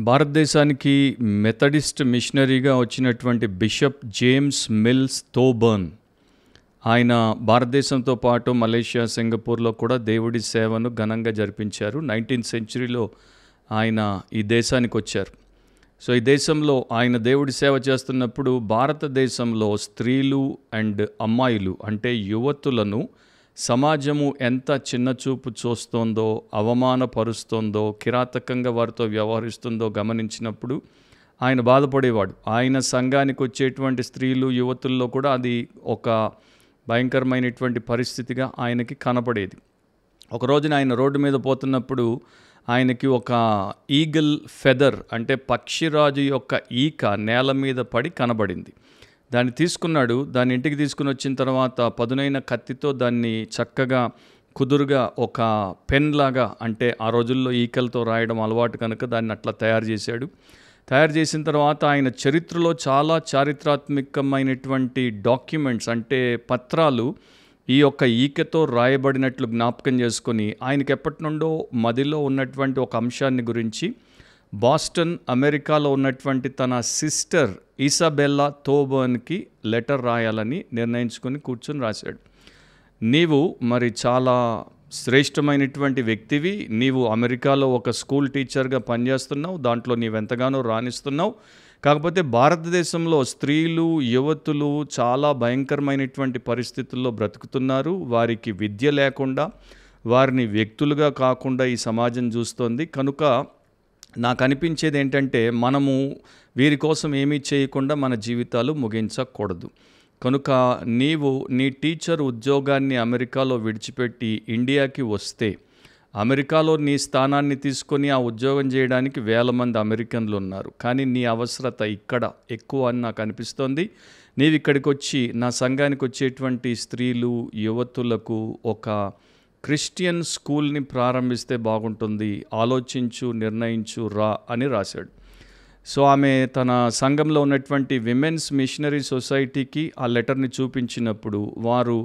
భారతదేశానికి మెథడిస్ట్ మిషనరీగా వచ్చినటువంటి bishop James mills థోబర్న్ ఆయన భారతదేశంతో పాటు మలేషియా, సింగపూర్లో కూడా దేవుడి సేవను ఘనంగా జరిపించారు. 19th సెంచరీలో ఆయన ఈ దేశానికి వచ్చారు. సో ఈ దేశంలో ఆయన దేవుడి సేవ చేస్తున్నప్పుడు భారతదేశంలో స్త్రీలు అండ్ అమ్మాయిలు అంటే యువతులను సమాజము ఎంత చిన్నచూపు చూస్తోందో, అవమానపరుస్తోందో, కిరాతకంగా వారితో వ్యవహరిస్తుందో గమనించినప్పుడు ఆయన బాధపడేవాడు. ఆయన సంఘానికి వచ్చేటువంటి స్త్రీలు, యువతుల్లో కూడా అది ఒక భయంకరమైనటువంటి పరిస్థితిగా ఆయనకి కనపడేది. ఒక రోజున ఆయన రోడ్డు మీద పోతున్నప్పుడు ఆయనకి ఒక ఈగల్ ఫెదర్ అంటే పక్షిరాజు యొక్క ఈక నేల మీద పడి కనబడింది. దాన్ని తీసుకున్నాడు. దాన్ని ఇంటికి తీసుకుని వచ్చిన తర్వాత పదునైన కత్తితో దాన్ని చక్కగా కుదురుగా ఒక పెన్ లాగా, అంటే ఆ రోజుల్లో ఈకలతో రాయడం అలవాటు కనుక దాన్ని అట్లా తయారు చేశాడు. తయారు చేసిన తర్వాత ఆయన చరిత్రలో చాలా చారిత్రాత్మకమైనటువంటి డాక్యుమెంట్స్ అంటే పత్రాలు ఈ యొక్క ఈకతో రాయబడినట్లు జ్ఞాపకం చేసుకొని ఆయనకి ఎప్పటి నుండో మదిలో ఉన్నటువంటి ఒక అంశాన్ని గురించి బాస్టన్, అమెరికాలో ఉన్నటువంటి తన సిస్టర్ ఇసాబెల్లా థోబర్న్కి లెటర్ రాయాలని నిర్ణయించుకొని కూర్చొని రాశాడు. నీవు మరి చాలా శ్రేష్టమైనటువంటి వ్యక్తివి, నీవు అమెరికాలో ఒక స్కూల్ టీచర్గా పనిచేస్తున్నావు, దాంట్లో నీవెంతగానో రాణిస్తున్నావు. కాకపోతే భారతదేశంలో స్త్రీలు, యువతులు చాలా భయంకరమైనటువంటి పరిస్థితుల్లో బ్రతుకుతున్నారు. వారికి విద్య లేకుండా, వారిని వ్యక్తులుగా కాకుండా ఈ సమాజం చూస్తోంది. కనుక నాకు అనిపించేది ఏంటంటే మనము వీరి కోసం ఏమీ చేయకుండా మన జీవితాలు ముగించకూడదు. కనుక నీవు నీ టీచర్ ఉద్యోగాన్ని అమెరికాలో విడిచిపెట్టి ఇండియాకి వస్తే అమెరికాలో నీ స్థానాన్ని తీసుకొని ఆ ఉద్యోగం చేయడానికి 1000 మంది అమెరికన్లు ఉన్నారు. కానీ నీ అవసరత ఇక్కడ ఎక్కువ అని నాకు అనిపిస్తోంది. నీవు ఇక్కడికి వచ్చి నా సంఘానికి వచ్చేటువంటి స్త్రీలు, యువతులకు ఒక క్రిస్టియన్ స్కూల్ని ప్రారంభిస్తే బాగుంటుంది, ఆలోచించు, నిర్ణయించు, రా అని రాశాడు. సో ఆమె తన సంఘంలో ఉన్నటువంటి విమెన్స్ మిషనరీ సొసైటీకి ఆ లెటర్ని చూపించినప్పుడు వారు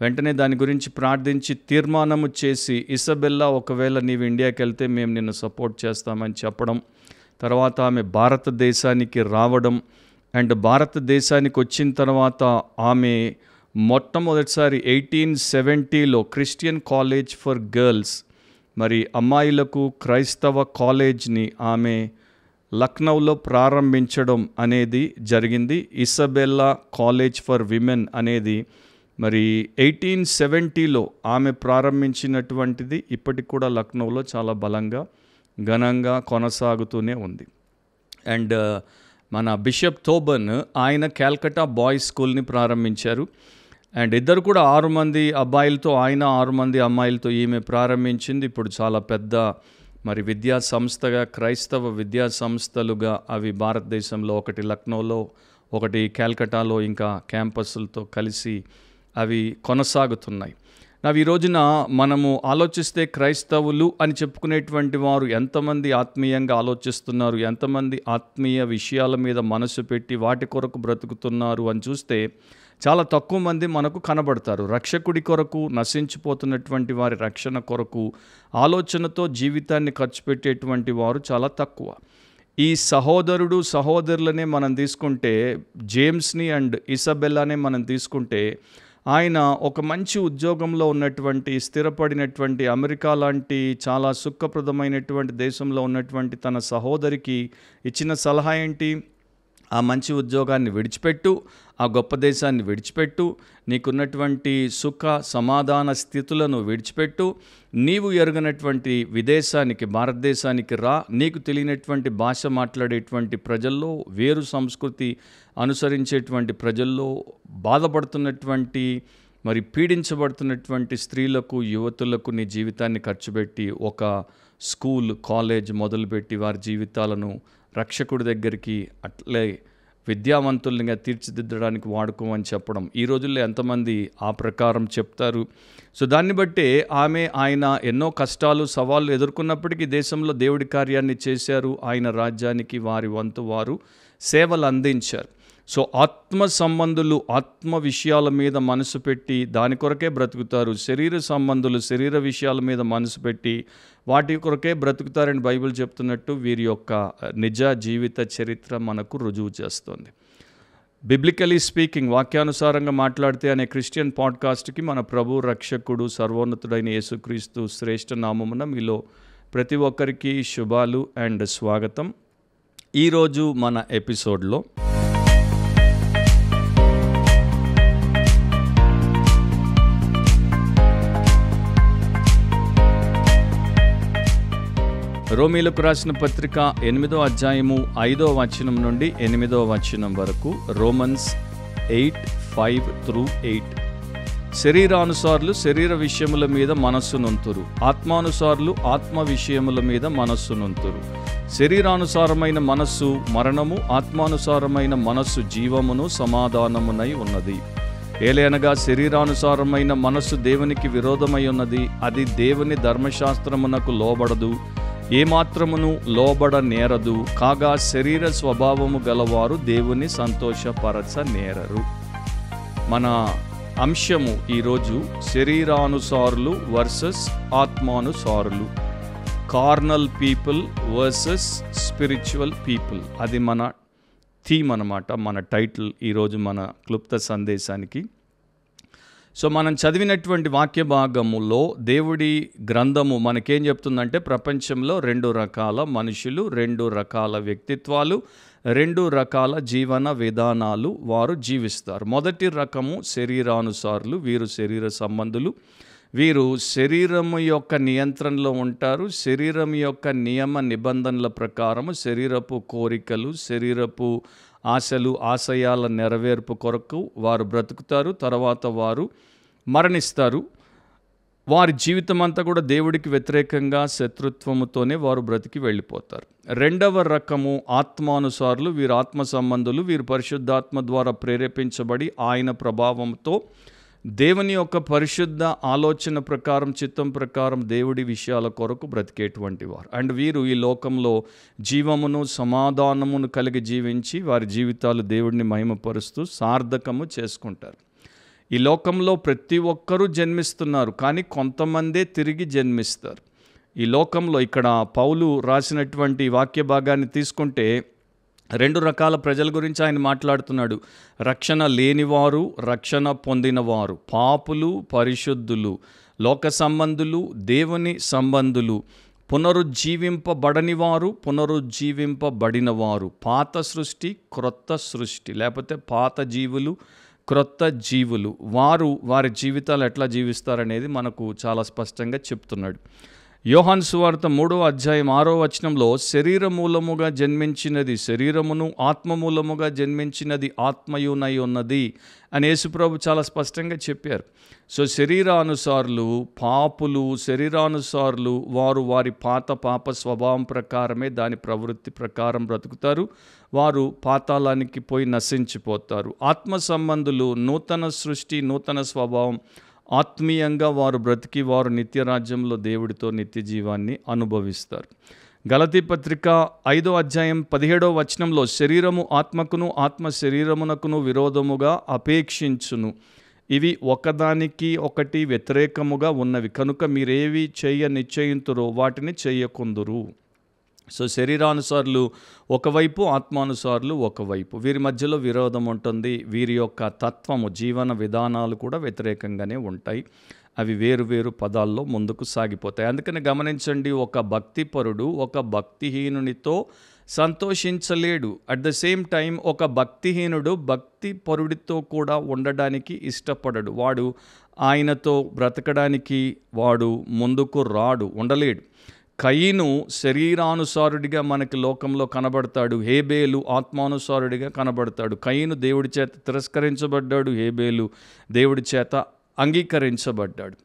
వెంటనే దాని గురించి ప్రార్థించి తీర్మానము చేసి, ఇసబెల్లా ఒకవేళ నీవు ఇండియాకి వెళ్తే మేము నిన్ను సపోర్ట్ చేస్తామని చెప్పడం, తర్వాత ఆమె భారతదేశానికి రావడం అండ్ భారతదేశానికి వచ్చిన తర్వాత ఆమె మొట్టమొదటిసారి 1870లో క్రిస్టియన్ కాలేజ్ ఫర్ గర్ల్స్, మరి అమ్మాయిలకు క్రైస్తవ కాలేజ్ని ఆమె లక్నోలో ప్రారంభించడం అనేది జరిగింది. ఇసబెల్లా కాలేజ్ ఫర్ విమెన్ అనేది మరి 1870లో ఆమె ప్రారంభించినటువంటిది ఇప్పటికి కూడా లక్నోలో చాలా బలంగా, ఘనంగా కొనసాగుతూనే ఉంది. అండ్ మన బిషప్ థోబర్న్ ఆయన క్యాల్కటా బాయ్స్ స్కూల్ని ప్రారంభించారు. అండ్ ఇద్దరు కూడా 6 మంది అబ్బాయిలతో, ఆయన 6 మంది అమ్మాయిలతో ఈమె ప్రారంభించింది. ఇప్పుడు చాలా పెద్ద మరి విద్యా సంస్థగా, క్రైస్తవ విద్యా సంస్థలుగా అవి భారతదేశంలో ఒకటి లక్నోలో, ఒకటి క్యాల్కటాలో ఇంకా క్యాంపస్లతో కలిసి అవి కొనసాగుతున్నాయి. ఈ రోజున మనము ఆలోచిస్తే క్రైస్తవులు అని చెప్పుకునేటువంటి వారు ఎంతమంది ఆత్మీయంగా ఆలోచిస్తున్నారు, ఎంతమంది ఆత్మీయ విషయాల మీద మనసు పెట్టి వాటి కొరకు బ్రతుకుతున్నారు అని చూస్తే చాలా తక్కువ మంది మనకు కనబడతారు. రక్షకుడి కొరకు, నశించిపోతున్నటువంటి వారి రక్షణ కొరకు ఆలోచనతో జీవితాన్ని ఖర్చు పెట్టేటువంటి వారు చాలా తక్కువ. ఈ సహోదరుడు, సహోదరులనే మనం తీసుకుంటే, జేమ్స్ని అండ్ ఇసబెల్లానే మనం తీసుకుంటే, ఆయన ఒక మంచి ఉద్యోగంలో ఉన్నటువంటి, స్థిరపడినటువంటి అమెరికా లాంటి చాలా సుఖప్రదమైనటువంటి దేశంలో ఉన్నటువంటి తన సహోదరికి ఇచ్చిన సలహా ఏంటి? ఆ మంచి ఉద్యోగాన్ని విడిచిపెట్టు, ఆ గొప్ప దేశాన్ని విడిచిపెట్టు, నీకున్నటువంటి సుఖ సమాధాన స్థితులను విడిచిపెట్టు, నీవు ఎరుగనటువంటి విదేశానికి, భారతదేశానికి రా, నీకు తెలియనటువంటి భాష మాట్లాడేటువంటి ప్రజల్లో, వేరు సంస్కృతి అనుసరించేటువంటి ప్రజల్లో, బాధపడుతున్నటువంటి మరి పీడించబడుతున్నటువంటి స్త్రీలకు, యువతులకు నీ జీవితాన్ని ఖర్చుపెట్టి ఒక స్కూల్, కాలేజ్ మొదలుపెట్టి వారి జీవితాలను రక్షకుడి దగ్గరికి అట్లే విద్యావంతుల్నిగా తీర్చిదిద్దడానికి వాడుకోమని చెప్పడం. ఈ రోజుల్లో ఎంతమంది ఆ ప్రకారం చెప్తారు? సో దాన్ని బట్టే ఆయన ఎన్నో కష్టాలు, సవాళ్ళు ఎదుర్కొన్నప్పటికీ దేశంలో దేవుడి కార్యాన్ని చేశారు. ఆయన రాజ్యానికి వారి వంతు వారు సేవలు అందించారు. సో ఆత్మ సంబంధులు ఆత్మ విషయాల మీద మనసు పెట్టి దాని కొరకే బ్రతుకుతారు. శరీర సంబంధులు శరీర విషయాల మీద మనసు పెట్టి వాటి కొరకే బ్రతుకుతారని బైబిల్ చెప్తున్నట్టు వీరి యొక్క నిజ జీవిత చరిత్ర మనకు రుజువు చేస్తుంది. బిబ్లికలీ స్పీకింగ్, వాక్యానుసారంగా మాట్లాడితే అనే క్రిస్టియన్ పాడ్కాస్ట్కి మన ప్రభు రక్షకుడు సర్వోన్నతుడైన యేసుక్రీస్తు శ్రేష్ఠ నామమున మీలో ప్రతి ఒక్కరికి శుభాలు అండ్ స్వాగతం. ఈరోజు మన ఎపిసోడ్లో రోమీలకు రాసిన పత్రిక 8వ అధ్యాయము 5వ వచనం నుండి 8వ వచనం వరకు, రోమన్స్ 8:5-8. శరీరానుసారులు శరీర విషయముల మీద మనస్సునుంతురు, ఆత్మానుసారులు ఆత్మ విషయముల మీద మనస్సునుంతురు. శరీరానుసారమైన మనస్సు మరణము, ఆత్మానుసారమైన మనస్సు జీవమును సమాధానమునై ఉన్నది. ఏలయనగా శరీరానుసారమైన మనస్సు దేవునికి విరోధమై ఉన్నది, అది దేవుని ధర్మశాస్త్రమునకు లోబడదు, ఏమాత్రమును లోబడ నేరదు. కాగా శరీర స్వభావము గలవారు దేవుని సంతోషపరచ నేరరు. మన అంశము ఈరోజు శరీరానుసారులు వర్సెస్ ఆత్మానుసారులు, carnal people versus spiritual people. అది మన థీమ్ అన్నమాట, మన టైటిల్ ఈరోజు మన క్లుప్త సందేశానికి. సో మనం చదివినటువంటి వాక్య భాగములో దేవుడి గ్రంథము మనకేం చెప్తుందంటే, ప్రపంచంలో 2 రకాల మనుషులు, 2 రకాల వ్యక్తిత్వాలు, 2 రకాల జీవన విధానాలు వారు జీవిస్తారు. మొదటి రకము శరీరానుసారులు. వీరు శరీర సంబంధులు. వీరు శరీరము యొక్క నియంత్రణలో ఉంటారు. శరీరం యొక్క నియమ నిబంధనల ప్రకారము శరీరపు కోరికలు, శరీరపు ఆశలు, ఆశయాల నెరవేర్పు కొరకు వారు బ్రతుకుతారు. తర్వాత వారు మరణిస్తారు. వారి జీవితం అంతా కూడా దేవుడికి వ్యతిరేకంగా శత్రుత్వముతోనే వారు బ్రతికి వెళ్ళిపోతారు. రెండవ రకము ఆత్మానుసారులు. వీరు ఆత్మ సంబంధులు. వీరు పరిశుద్ధాత్మ ద్వారా ప్రేరేపించబడి ఆయన ప్రభావంతో దేవుని యొక్క పరిశుద్ధ ఆలోచన ప్రకారం, చిత్తం ప్రకారం దేవుడి విషయాల కొరకు బ్రతికేటువంటి వారు. అండ్ వీరు ఈ లోకంలో జీవమును సమాధానమును కలిగి జీవించి వారి జీవితాలు దేవుడిని మహిమపరుస్తూ సార్థకము చేసుకుంటారు. ఈ లోకంలో ప్రతి ఒక్కరూ జన్మిస్తున్నారు, కానీ కొంతమందే తిరిగి జన్మిస్తారు. ఈ లోకంలో ఇక్కడ పౌలు రాసినటువంటి వాక్య భాగాన్ని తీసుకుంటే 2 రకాల ప్రజల గురించి ఆయన మాట్లాడుతున్నాడు. రక్షణ లేనివారు, రక్షణ పొందినవారు, పాపులు, పరిశుద్ధులు, లోక సంబంధులు, దేవుని సంబంధులు, పునరుజ్జీవింపబడని వారు, పునరుజ్జీవింపబడినవారు, పాత సృష్టి, క్రొత్త సృష్టి, లేకపోతే పాత జీవులు, క్రొత్త జీవులు. వారు వారి జీవితాలు ఎట్లా జీవిస్తారనేది మనకు చాలా స్పష్టంగా చెప్తున్నాడు. యోహాను సువార్త 3వ అధ్యాయం 6వ వచనంలో, శరీర మూలముగా జన్మించినది శరీరమును, ఆత్మ మూలముగా జన్మించినది ఆత్మయునై ఉన్నది అని యేసుప్రభు చాలా స్పష్టంగా చెప్పారు. సో శరీరానుసారులు పాపులు, శరీరానుసారులు వారు వారి పాప స్వభావం ప్రకారమే, దాని ప్రవృత్తి ప్రకారం బ్రతుకుతారు. వారు పాతాళానికి పోయి నశించిపోతారు. ఆత్మ సంబంధులు నూతన సృష్టి, నూతన స్వభావం, ఆత్మీయంగా వారు బ్రతికి వారు నిత్యరాజ్యంలో దేవుడితో నిత్య జీవాన్ని అనుభవిస్తారు. గలతీ పత్రిక 5వ అధ్యాయం 17వ వచనంలో, శరీరము ఆత్మకును, ఆత్మ శరీరమునకును విరోధముగా అపేక్షించును, ఇవి ఒకదానికి ఒకటి వ్యతిరేకముగా ఉన్నవి, కనుక మీరేవి చేయ నిశ్చయింతురో వాటిని చేయకుందురు. సో శరీరానుసారులు ఒకవైపు, ఆత్మానుసారులు ఒకవైపు. వీరి మధ్యలో విరోధం ఉంటుంది. వీరి యొక్క తత్వము, జీవన విధానాలు కూడా వ్యతిరేకంగానే ఉంటాయి. అవి వేరు వేరు పదాల్లో ముందుకు సాగిపోతాయి. అందుకని గమనించండి, ఒక భక్తిపరుడు ఒక భక్తిహీనునితో సంతోషించలేడు. అట్ ద సేమ్ టైం ఒక భక్తిహీనుడు భక్తిపరుడితో కూడా ఉండడానికి ఇష్టపడడు. వాడు ఆయనతో బ్రతకడానికి వాడు ముందుకు రాడు, ఉండలేడు. కయీను శరీరానుసారుడిగా మనకి లోకంలో కనబడతాడు. హేబేలు ఆత్మానుసారుడిగా కనబడతాడు. కయీను దేవుడి చేత తిరస్కరించబడ్డాడు, హేబేలు దేవుడి చేత అంగీకరించబడ్డాడు.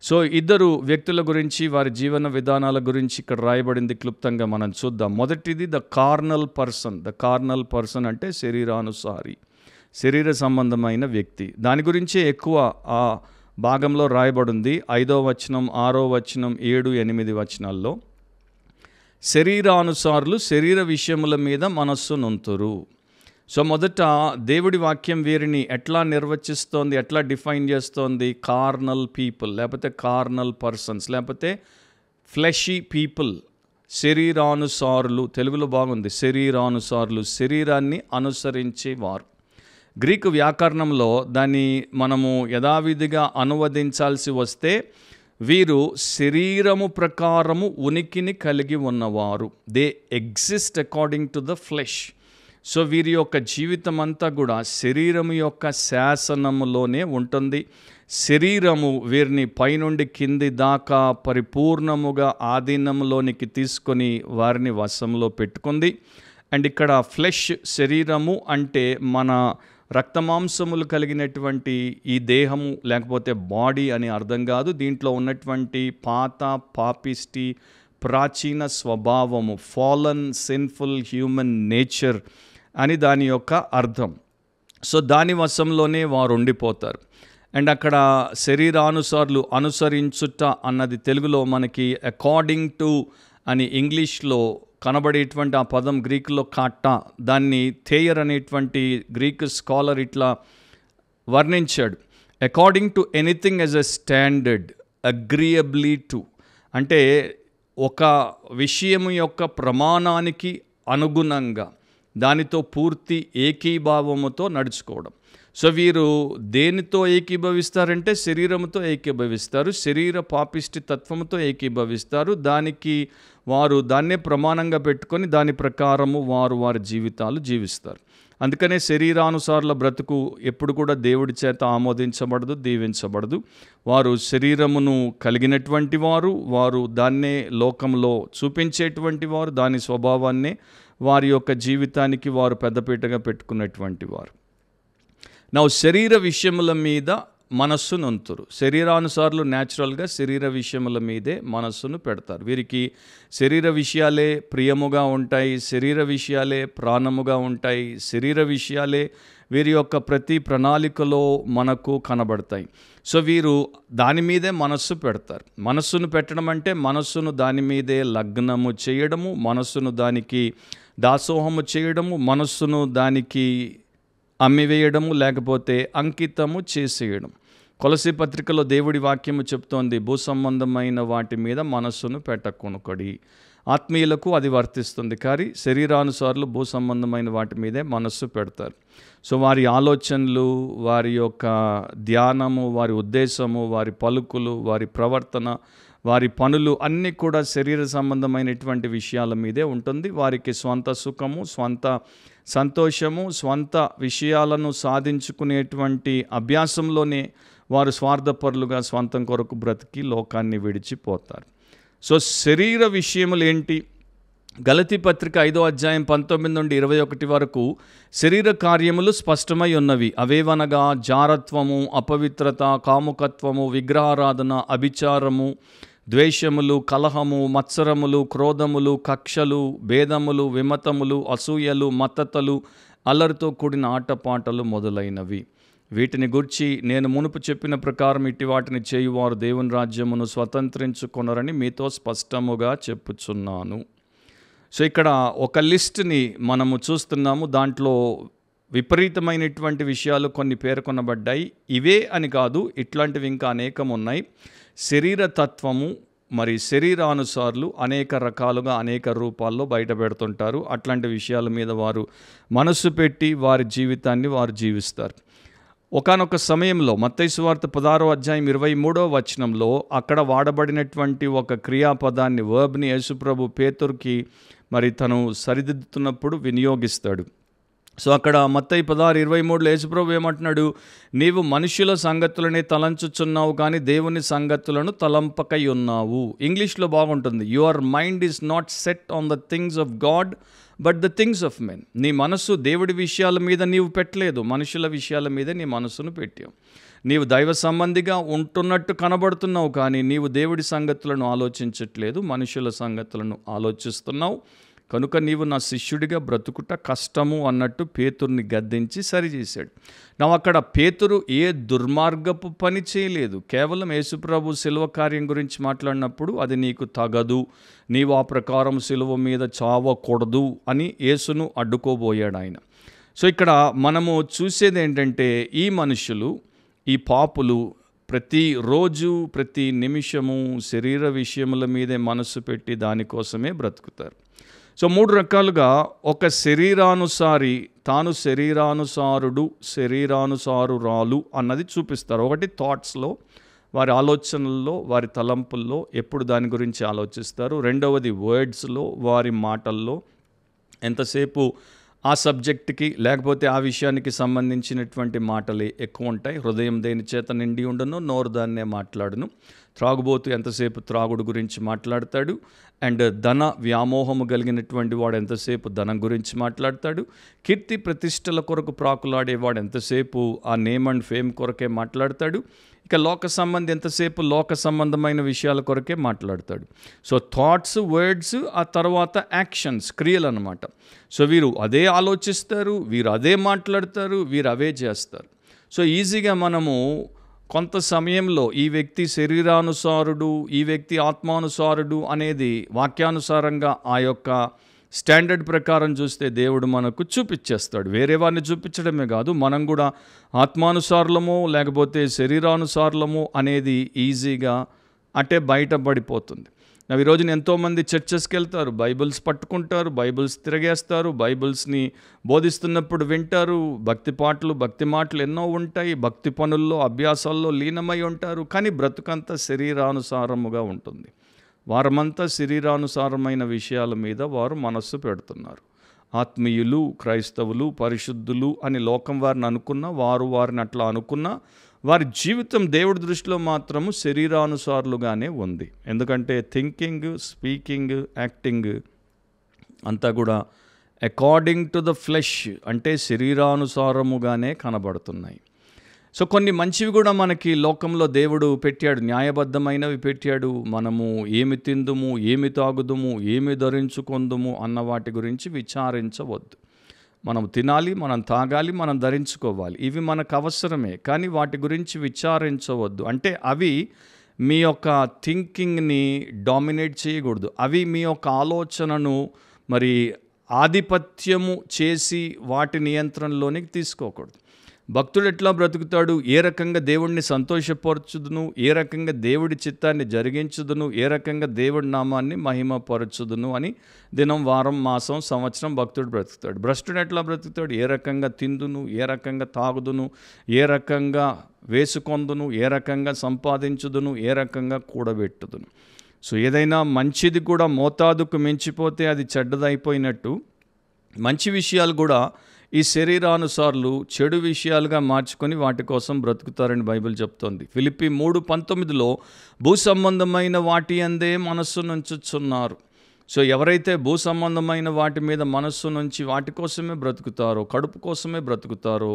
సో ఇద్దరు వ్యక్తుల గురించి, వారి జీవన విధానాల గురించి ఇక్కడ రాయబడింది. క్లుప్తంగా మనం చూద్దాం. మొదటిది the carnal person. The carnal person అంటే శరీరానుసారి, శరీర సంబంధమైన వ్యక్తి. దాని గురించే ఎక్కువ ఆ భాగంలో రాయబడింది. 5వ వచనం, 6వ వచనం, 7, 8 వచనాల్లో శరీరానుసారులు శరీర విషయముల మీద మనస్సు నొంతురు. సో మొదట దేవుడి వాక్యం వీరిని ఎట్లా నిర్వచిస్తోంది, ఎట్లా డిఫైన్ చేస్తోంది? కార్నల్ పీపుల్, లేకపోతే కార్నల్ పర్సన్స్, లేకపోతే ఫ్లెషీ పీపుల్, శరీరానుసారులు. తెలుగులో బాగుంది, శరీరానుసారులు, శరీరాన్ని అనుసరించేవారు. గ్రీకు వ్యాకరణంలో దాన్ని మనము యథావిధిగా అనువదించాల్సి వస్తే వీరు శరీరము ప్రకారము ఉనికిని కలిగి ఉన్నవారు. They exist according to the flesh. So వీరి యొక్క జీవితం అంతా కూడా శరీరము యొక్క శాసనములోనే ఉంటుంది. శరీరము వీరిని పైనుండి కింది దాకా పరిపూర్ణముగా ఆధీనంలోనికి తీసుకొని వారిని వశంలో పెట్టుకుంది. అండ్ ఇక్కడ ఫ్లెష్, శరీరము అంటే మన రక్తమాంసములు కలిగినటువంటి ఈ దేహము, లేకపోతే బాడీ అని అర్థం కాదు. దీంట్లో ఉన్నటువంటి పాత పాపిస్టి ప్రాచీన స్వభావము, ఫాలన్ సిన్ఫుల్ హ్యూమన్ నేచర్ అని దాని యొక్క అర్థం. సో దాని వశంలోనే వారు ఉండిపోతారు. అండ్ అక్కడ శరీరానుసారులు, అనుసరించుట అన్నది తెలుగులో మనకి అకార్డింగ్ టు అని ఇంగ్లీష్లో కనబడేటువంటి ఆ పదం గ్రీకులో కాటా. దాన్ని థేయర్ అనేటువంటి గ్రీక్ స్కాలర్ ఇట్లా వర్ణించాడు. According to anything as a standard, agreeably to, అంటే ఒక విషయం యొక్క ప్రమాణానికి అనుగుణంగా దానితో పూర్తి ఏకీభావముతో నడుచుకోవడం. సో వీరు దేనితో ఏకీభవిస్తారంటే శరీరముతో ఏకీభవిస్తారు, శరీర పాపిష్టి తత్వముతో ఏకీభవిస్తారు. దానికి వారు దాన్నే ప్రమాణంగా పెట్టుకొని దాని ప్రకారము వారు వారి జీవితాలు జీవిస్తారు. అందుకనే శరీరానుసారుల బ్రతుకు ఎప్పుడు కూడా దేవుడి చేత ఆమోదించబడదు, దీవించబడదు. వారు శరీరమును కలిగినటువంటి వారు, వారు దాన్నే లోకంలో చూపించేటువంటి వారు, దాని స్వభావాన్నే వారి యొక్క జీవితానికి వారు పెద్దపీటగా పెట్టుకున్నటువంటి వారు. నా శరీర విషయముల మీద మనస్సును ఉంతురు. శరీరానుసారులు న్యాచురల్గా శరీర విషయముల మీదే మనస్సును పెడతారు. వీరికి శరీర విషయాలే ప్రియముగా ఉంటాయి, శరీర విషయాలే ప్రాణముగా ఉంటాయి, శరీర విషయాలే వీరి యొక్క ప్రతి ప్రణాళికలో మనకు కనబడతాయి. సో వీరు దాని మీదే మనస్సు పెడతారు. మనస్సును పెట్టడం అంటే మనస్సును దాని మీదే లగ్నము చేయడము, మనస్సును దానికి దాసోహము చేయడము, మనస్సును దానికి అమ్మివేయడము, లేకపోతే అంకితము చేసేయడం. కొలసీ పత్రికలో దేవుడి వాక్యము చెప్తోంది, భూ సంబంధమైన వాటి మీద మనస్సును పెట్టకొనుకడి. ఆత్మీయులకు అది వర్తిస్తుంది, కానీ శరీరానుసారులు భూ సంబంధమైన వాటి మీదే మనస్సు పెడతారు. సో వారి ఆలోచనలు, వారి యొక్క ధ్యానము, వారి ఉద్దేశము, వారి పలుకులు, వారి ప్రవర్తన, వారి పనులు అన్నీ కూడా శరీర సంబంధమైనటువంటి విషయాల మీదే ఉంటుంది. వారికి స్వంత సుఖము, స్వంత సంతోషము, స్వంత విషయాలను సాధించుకునేటువంటి అభ్యాసంలోనే వారు స్వార్థపరులుగా స్వంతం కొరకు బ్రతికి లోకాన్ని విడిచిపోతారు. సో శరీర విషయములు ఏంటి? గలతీ పత్రిక 5వ అధ్యాయం 19 నుండి 21 వరకు శరీర కార్యములు స్పష్టమై ఉన్నవి. అవేవనగా జారత్వము, అపవిత్రత, కాముకత్వము, విగ్రహారాధన, అభిచారము, ద్వేషములు, కలహము, మత్సరములు, క్రోధములు, కక్షలు, భేదములు, విమతములు, అసూయలు, మత్తతలు, అల్లరితో కూడిన ఆటపాటలు మొదలైనవి. వీటిని గూర్చి నేను మునుపు చెప్పిన ప్రకారం ఇట్టి వాటిని చేయువారు దేవుని రాజ్యమును స్వతంత్రించుకొనరని మీతో స్పష్టముగా చెప్పుచున్నాను. సో ఇక్కడ ఒక లిస్ట్ని మనము చూస్తున్నాము. దాంట్లో విపరీతమైనటువంటి విషయాలు కొన్ని పేర్కొనబడ్డాయి. ఇవే అని కాదు, ఇట్లాంటివి ఇంకా అనేకం ఉన్నాయి. శరీర తత్వము మరి శరీరానుసారులు అనేక రకాలుగా అనేక రూపాల్లో బయట పెడుతుంటారు. అట్లాంటి విషయాల మీద వారు మనస్సు పెట్టి వారి జీవితాన్ని వారు జీవిస్తారు. ఒకానొక సమయంలో మత్తయి సువార్త 16వ అధ్యాయం 23వ వచనంలో అక్కడ వాడబడినటువంటి ఒక క్రియాపదాన్ని, వర్బ్ని యేసుప్రభు పేతురుకి మరి తను సరిదిద్దుతున్నప్పుడు వినియోగిస్తాడు. సో అక్కడ మత్తయి 16:23లో యేసుప్రభు ఏమంటున్నాడు? నీవు మనుషుల సంగతులనే తలంచుచున్నావు, కానీ దేవుని సంగతులను తలంపకై ఉన్నావు. ఇంగ్లీష్లో బాగుంటుంది, your mind is not set on the things of God but the things of men. నీ మనసు దేవుడి విషయాల మీద నీవు పెట్టలేదు, మనుషుల విషయాల మీద నీ మనసును పెట్టావు. నీవు దైవ సంబంధిగా ఉంటున్నట్టు కనబడుతున్నావు, కానీ నీవు దేవుడి సంగతులను ఆలోచించట్లేదు, మనుషుల సంగతులను ఆలోచిస్తున్నావు. కనుక నీవు నా శిష్యుడిగా బ్రతుకుట కష్టము అన్నట్టు పేతురుని గద్దించి సరిచేశాడు. నా అక్కడ పేతురు ఏ దుర్మార్గపు పని చేయలేదు. కేవలం యేసుప్రభు శిలువ కార్యం గురించి మాట్లాడినప్పుడు అది నీకు తగదు, నీవు ఆ ప్రకారం శిలువ మీద చావకూడదు అని యేసును అడ్డుకోబోయాడు ఆయన. సో ఇక్కడ మనము చూసేది ఏంటంటే ఈ మనుషులు, ఈ పాపులు ప్రతిరోజు ప్రతి నిమిషము శరీర విషయముల మీదే మనస్సు పెట్టి దానికోసమే బ్రతుకుతారు. సో 3 రకాలుగా ఒక శరీరానుసారి తాను శరీరానుసారుడు, శరీరానుసారురాలు అన్నది చూపిస్తారు. ఒకటి థాట్స్లో, వారి ఆలోచనల్లో, వారి తలంపుల్లో ఎప్పుడు దాని గురించి ఆలోచిస్తారు. రెండవది వర్డ్స్లో, వారి మాటల్లో ఎంతసేపు ఆ సబ్జెక్ట్కి లేకపోతే ఆ విషయానికి సంబంధించినటువంటి మాటలే ఎక్కువ ఉంటాయి. హృదయం దేని చేత నిండి ఉండను, నోరు దాన్నే మాట్లాడును. త్రాగుబోతు ఎంతసేపు త్రాగుడు గురించి మాట్లాడతాడు. అండ్ ధన వ్యామోహము కలిగినటువంటి వాడు ఎంతసేపు ధనం గురించి మాట్లాడతాడు. కీర్తి ప్రతిష్టల కొరకు ప్రాకులాడేవాడు ఎంతసేపు ఆ నేమ్ అండ్ ఫేమ్ కొరకే మాట్లాడతాడు. ఇక లోక సంబంధి ఎంతసేపు లోక సంబంధమైన విషయాల కొరకే మాట్లాడతాడు. సో థాట్స్, వర్డ్స్, ఆ తర్వాత యాక్షన్స్, క్రియలు అన్నమాట. సో వీరు అదే ఆలోచిస్తారు, వీరు అదే మాట్లాడతారు, వీరు అవే చేస్తారు. సో ఈజీగా మనము కొంత సమయంలో ఈ వ్యక్తి శరీరానుసారుడు, ఈ వ్యక్తి ఆత్మానుసారుడు అనేది వాక్యానుసారంగా ఆ యొక్క స్టాండర్డ్ ప్రకారం చూస్తే దేవుడు మనకు చూపించేస్తాడు. వేరే వారిని చూపించడమే కాదు, మనం కూడా ఆత్మానుసారులమో లేకపోతే శరీరానుసారులమో అనేది ఈజీగా అటే బయటపడిపోతుంది. ఈ రోజున ఎంతోమంది చర్చెస్కి వెళ్తారు, బైబిల్స్ పట్టుకుంటారు, బైబిల్స్ తిరగేస్తారు, బైబిల్స్ని బోధిస్తున్నప్పుడు వింటారు, భక్తి పాటలు, భక్తి మాటలు ఎన్నో ఉంటాయి, భక్తి పనుల్లో, అభ్యాసాల్లో లీనమై ఉంటారు. కానీ బ్రతుకంతా శరీరానుసారముగా ఉంటుంది. వారమంతా శరీరానుసారమైన విషయాల మీద వారు మనస్సు పెడుతున్నారు. ఆత్మీయులు, క్రైస్తవులు, పరిశుద్ధులు అని లోకం వారిని అనుకున్నా, వారిని అట్లా అనుకున్నా, వారి జీవితం దేవుడి దృష్టిలో మాత్రము శరీరానుసారులుగానే ఉంది. ఎందుకంటే థింకింగ్, స్పీకింగ్, యాక్టింగ్ అంతా కూడా అకార్డింగ్ టు ద ఫ్లెష్, అంటే శరీరానుసారముగానే కనబడుతున్నాయి. సో కొన్ని మంచివి కూడా మనకి లోకంలో దేవుడు పెట్టాడు, న్యాయబద్ధమైనవి పెట్టాడు. మనము ఏమి తిందుము, ఏమి తాగుదుము, ఏమి ధరించుకొందుము అన్న వాటి గురించి విచారించవద్దు. మనం తినాలి, మనం తాగాలి, మనం ధరించుకోవాలి, ఇవి మనకు అవసరమే. కానీ వాటి గురించి విచారించవద్దు. అంటే అవి మీ యొక్క థింకింగ్ని డామినేట్ చేయకూడదు. అవి మీ యొక్క ఆలోచనను మరి ఆధిపత్యము చేసి వాటి నియంత్రణలోనికి తీసుకోకూడదు. భక్తుడు ఎట్లా బ్రతుకుతాడు, ఏ రకంగా దేవుడిని సంతోషపరచుదును, ఏ రకంగా దేవుడి చిత్తాన్ని జరిగించుదును, ఏ రకంగా దేవుడి నామాన్ని మహిమపరచుదును అని దినం, వారం, మాసం, సంవత్సరం భక్తుడు బ్రతుకుతాడు. భ్రష్టుడు ఎట్లా బ్రతుకుతాడు, ఏ రకంగా తిందును, ఏ రకంగా తాగుదును, ఏ రకంగా వేసుకొందును, ఏ రకంగా సంపాదించుదును, ఏ రకంగా కూడబెట్టుదును. సో ఏదైనా మంచిది కూడా మోతాదుకు మించిపోతే అది చెడ్డదైపోయినట్టు, మంచి విషయాలు కూడా ఈ శరీరానుసారులు చెడు విషయాలుగా మార్చుకొని వాటి కోసం బ్రతుకుతారని బైబిల్ చెప్తోంది. ఫిలిప్పీ 3:19లో భూ సంబంధమైన వాటి అందే మనస్సు నుంచుచున్నారు. సో ఎవరైతే భూ సంబంధమైన వాటి మీద మనస్సు నుంచి వాటి కోసమే బ్రతుకుతారో, కడుపు కోసమే బ్రతుకుతారో,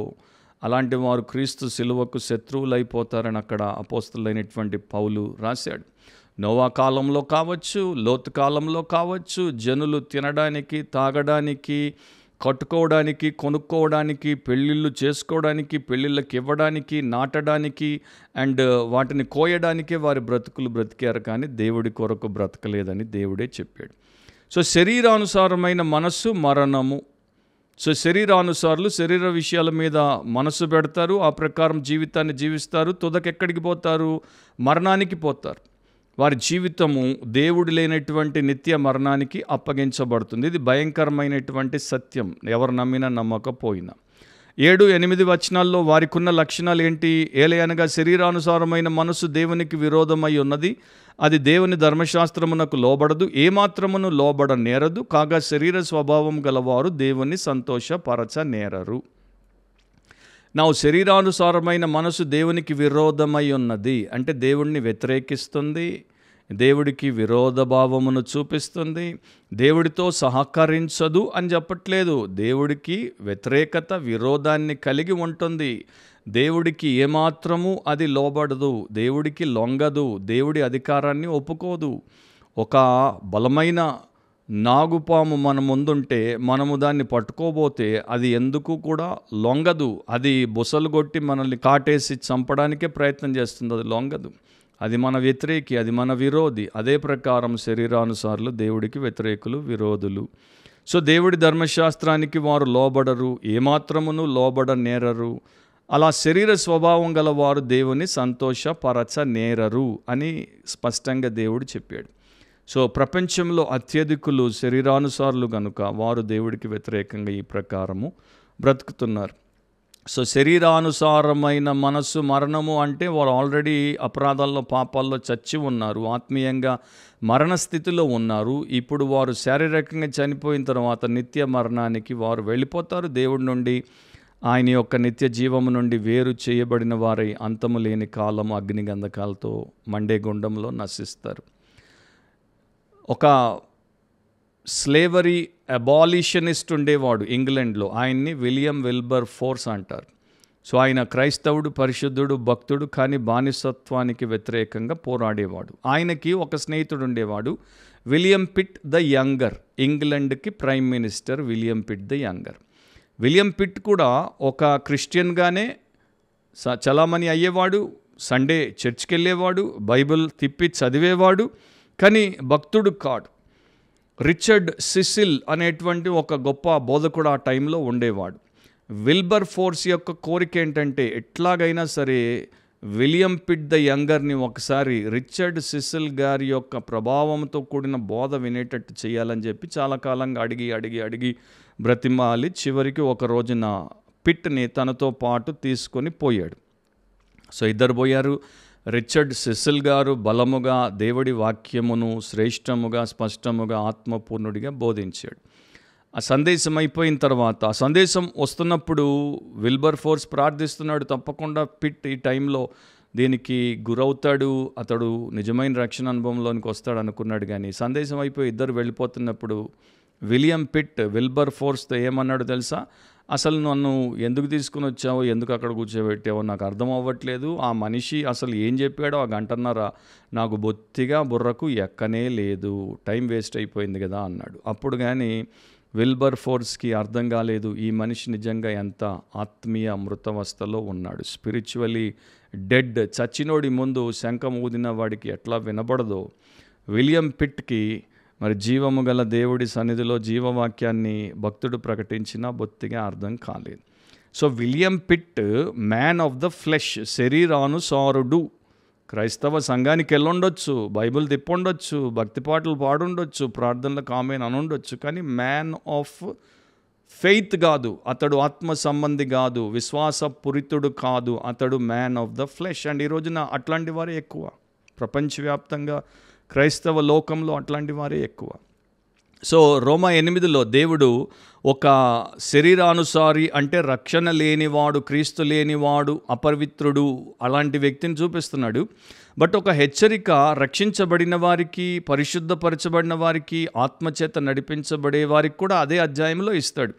అలాంటి వారు క్రీస్తు శిలువకు శత్రువులైపోతారని అక్కడ అపోస్తలుడైనటువంటి పౌలు రాశాడు. నోవా కాలంలో కావచ్చు, లోతు కాలంలో కావచ్చు, జనులు తినడానికి, తాగడానికి, కట్టుకోవడానికి, కొనుక్కోవడానికి, పెళ్ళిళ్ళు చేసుకోవడానికి, పెళ్ళిళ్ళకి ఇవ్వడానికి, నాటడానికి అండ్ వాటిని కోయడానికే వారి బ్రతుకులు బ్రతికారు. కానీ దేవుడి కొరకు బ్రతకలేదని దేవుడే చెప్పాడు. సో శరీరానుసారమైన మనస్సు మరణము. సో శరీరానుసారులు శరీర విషయాల మీద మనస్సు పెడతారు, ఆ ప్రకారం జీవితాన్ని జీవిస్తారు. తుదకెక్కడికి పోతారు? మరణానికి పోతారు. వారి జీవితము దేవుడు లేనటువంటి నిత్య మరణానికి అప్పగించబడుతుంది. ఇది భయంకరమైనటువంటి సత్యం, ఎవరు నమ్మినా నమ్మకపోయినా. 7-8 వచనాల్లో వారికి ఉన్న లక్షణాలు ఏంటి? ఏలయనగా శరీరానుసారమైన మనసు దేవునికి విరోధమై ఉన్నది, అది దేవుని ధర్మశాస్త్రమునకు లోబడదు, ఏమాత్రమును లోబడ నేరదు, కాగా శరీర స్వభావం గలవారు దేవుని సంతోషపరచనేరరు. నా శరీరానుసారమైన మనసు దేవునికి విరోధమై ఉన్నది అంటే దేవుడిని వ్యతిరేకిస్తుంది, దేవుడికి విరోధ భావమును చూపిస్తుంది, దేవుడితో సహకరించదు అని చెప్పట్లేదు. దేవుడికి వ్యతిరేకత, విరోధాన్ని కలిగి ఉంటుంది. దేవుడికి ఏమాత్రము అది లోబడదు, దేవుడికి లొంగదు, దేవుడి అధికారాన్ని ఒప్పుకోదు. ఒక బలమైన నాగుపాము మన ముందుంటే మనము దాన్ని పట్టుకోబోతే అది ఎందుకు కూడా లొంగదు. అది బుసలు కొట్టి మనల్ని కాటేసి చంపడానికే ప్రయత్నం చేస్తుంది, అది లొంగదు. అది మన వ్యతిరేకి, అది మన విరోధి. అదే ప్రకారం శరీరానుసారులు దేవుడికి వ్యతిరేకులు, విరోధులు. సో దేవుడి ధర్మశాస్త్రానికి వారు లోబడరు, ఏమాత్రమును లోబడనేరరు. అలా శరీర స్వభావం గల వారు దేవుని సంతోషపరచనేరరు అని స్పష్టంగా దేవుడు చెప్పాడు. సో ప్రపంచంలో అత్యధికులు శరీరానుసారులు కనుక వారు దేవుడికి వ్యతిరేకంగా ఈ ప్రకారము బ్రతుకుతున్నారు. సో శరీరానుసారమైన మనస్సు మరణము అంటే వారు ఆల్రెడీ అపరాధాల్లో పాపాల్లో చచ్చి ఉన్నారు, ఆత్మీయంగా మరణ స్థితిలో ఉన్నారు. ఇప్పుడు వారు శారీరకంగా చనిపోయిన తర్వాత నిత్య మరణానికి వారు వెళ్ళిపోతారు. దేవుడి నుండి, ఆయన యొక్క నిత్య జీవము నుండి వేరు చేయబడిన వారై అంతము లేని కాలము అగ్నిగంధకాలతో మండే గుండంలో నశిస్తారు. ఒక స్లేవరీ అబాలిషనిస్ట్ ఉండేవాడు ఇంగ్లాండ్లో, ఆయన్ని విలియం విల్బర్ ఫోర్స్ అంటారు. సో ఆయన క్రైస్తవుడు, పరిశుద్ధుడు, భక్తుడు, కానీ బానిసత్వానికి వ్యతిరేకంగా పోరాడేవాడు. ఆయనకి ఒక స్నేహితుడు ఉండేవాడు, విలియం పిట్ ద యంగర్. ఇంగ్లాండ్కి prime minister William Pitt the Younger. William Pitt కూడా ఒక క్రిస్టియన్గానే చలామణి అయ్యేవాడు, సండే చర్చ్కి వెళ్ళేవాడు, బైబిల్ తిప్పి చదివేవాడు, కానీ భక్తుడు కాడు. రిచర్డ్ సిసిల్ అనేటువంటి ఒక గొప్ప బోధకుడు ఆ టైంలో ఉండేవాడు. విల్బర్ ఫోర్స్ యొక్క కోరిక ఏంటంటే ఎట్లాగైనా సరే విలియం పిట్ ద యంగర్ని ఒకసారి రిచర్డ్ సిసిల్ గారి యొక్క ప్రభావంతో కూడిన బోధ వినేటట్టు చేయాలని చెప్పి చాలా కాలంగా అడిగి బ్రతిమాలి చివరికి ఒక రోజున పిట్ని తనతో పాటు తీసుకొని పోయాడు. సో ఇద్దరు పోయారు. రిచర్డ్ సిసిల్ గారు బలముగా దేవుడి వాక్యమును శ్రేష్టముగా స్పష్టముగా ఆత్మపూర్ణుడిగా బోధించాడు. ఆ సందేశం అయిపోయిన తర్వాత, ఆ సందేశం వస్తున్నప్పుడు విల్బర్ ఫోర్స్ ప్రార్థిస్తున్నాడు, తప్పకుండా పిట్ ఈ టైంలో దీనికి గురవుతాడు, అతడు నిజమైన రక్షణ అనుభవంలోనికి వస్తాడు అనుకున్నాడు. కానీ సందేశం అయిపోయి ఇద్దరు వెళ్ళిపోతున్నప్పుడు విలియం పిట్ విల్బర్ ఫోర్స్తో ఏమన్నాడు తెలుసా? అసలు నన్ను ఎందుకు తీసుకుని వచ్చావో, ఎందుకు అక్కడ కూర్చోబెట్టావో నాకు అర్థం అవ్వట్లేదు. ఆ మనిషి అసలు ఏం చెప్పాడో ఆ గంటన్నర నాకు బొత్తిగా బుర్రకు ఎక్కనే లేదు, టైం వేస్ట్ అయిపోయింది కదా అన్నాడు. అప్పుడు కానీ విల్బర్ ఫోర్స్కి అర్థం కాలేదు, ఈ మనిషి నిజంగా ఎంత ఆత్మీయ మృతవస్థలో ఉన్నాడు, స్పిరిచువలీ డెడ్. చచ్చినోడి ముందు శంఖం ఊదిన వాడికి ఎట్లా వినబడదో, విలియం పిట్కి మరి జీవము గల దేవుడి సన్నిధిలో జీవవాక్యాన్ని భక్తుడు ప్రకటించినా బొత్తిగా అర్థం కాలేదు. So William Pitt man of the flesh, శరీరానుసారుడు. క్రైస్తవ సంఘానికి వెళ్ళుండొచ్చు, బైబిల్ తిప్పుండొచ్చు, భక్తి పాటలు పాడుండొచ్చు, ప్రార్థనలకు ఆమెన్ అనుండొచ్చు, కానీ మ్యాన్ ఆఫ్ ఫెయిత్ కాదు, అతడు ఆత్మ సంబంధి కాదు, విశ్వాసపూరితుడు కాదు, అతడు man of the flesh. And ఈ రోజున అట్లాంటి వారే ఎక్కువ, ప్రపంచవ్యాప్తంగా క్రైస్తవ లోకంలో అట్లాంటి వారే ఎక్కువ. సో రోమా 8లో దేవుడు ఒక శరీరానుసారి అంటే రక్షణ లేనివాడు, క్రీస్తు లేనివాడు, అపవిత్రుడు అలాంటి వ్యక్తిని చూపిస్తున్నాడు. బట్ ఒక హెచ్చరిక రక్షించబడిన వారికి, పరిశుద్ధపరచబడిన వారికి, ఆత్మచేత నడిపించబడే వారికి కూడా అదే అధ్యాయంలో ఇస్తాడు.